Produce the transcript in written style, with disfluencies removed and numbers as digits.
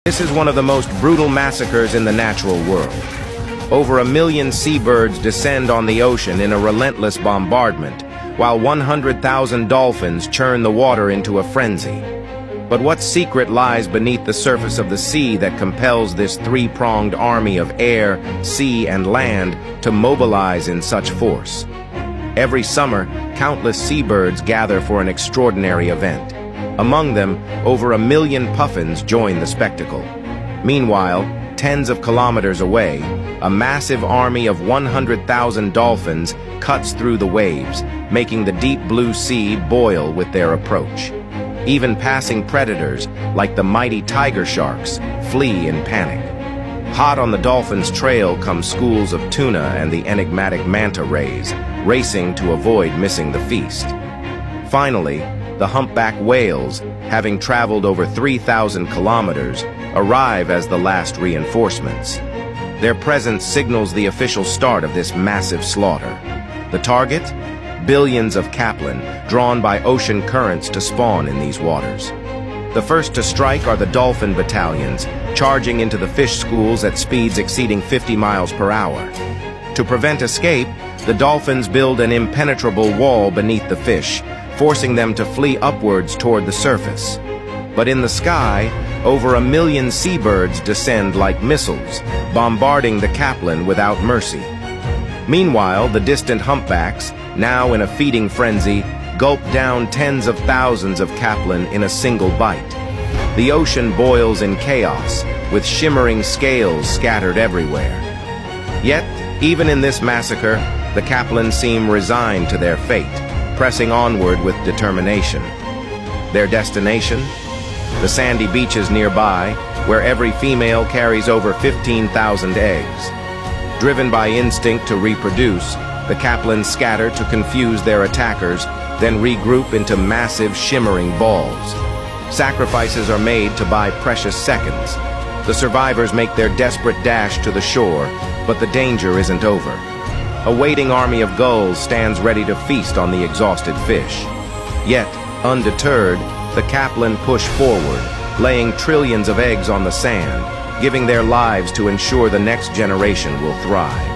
This is one of the most brutal massacres in the natural world. Over 1 million seabirds descend on the ocean in a relentless bombardment, while 100,000 dolphins churn the water into a frenzy. But what secret lies beneath the surface of the sea that compels this three-pronged army of air, sea, and land to mobilize in such force? Every summer, countless seabirds gather for an extraordinary event. Among them, over 1 million puffins join the spectacle. Meanwhile, tens of kilometers away, a massive army of 100,000 dolphins cuts through the waves, making the deep blue sea boil with their approach. Even passing predators, like the mighty tiger sharks, flee in panic. Hot on the dolphins' trail come schools of tuna and the enigmatic manta rays, racing to avoid missing the feast. Finally, the humpback whales, having traveled over 3,000 kilometers, arrive as the last reinforcements. Their presence signals the official start of this massive slaughter. The target? Billions of capelin, drawn by ocean currents to spawn in these waters. The first to strike are the dolphin battalions, charging into the fish schools at speeds exceeding 50 miles per hour. To prevent escape, the dolphins build an impenetrable wall beneath the fish, forcing them to flee upwards toward the surface. But in the sky, over 1 million seabirds descend like missiles, bombarding the capelin without mercy. Meanwhile, the distant humpbacks, now in a feeding frenzy, gulp down tens of thousands of capelin in a single bite. The ocean boils in chaos, with shimmering scales scattered everywhere. Yet, even in this massacre, the capelin seem resigned to their fate, pressing onward with determination. Their destination? The sandy beaches nearby, where every female carries over 15,000 eggs. Driven by instinct to reproduce, the capelin scatter to confuse their attackers, then regroup into massive shimmering balls. Sacrifices are made to buy precious seconds. The survivors make their desperate dash to the shore, but the danger isn't over. A waiting army of gulls stands ready to feast on the exhausted fish. Yet, undeterred, the capelin push forward, laying trillions of eggs on the sand, giving their lives to ensure the next generation will thrive.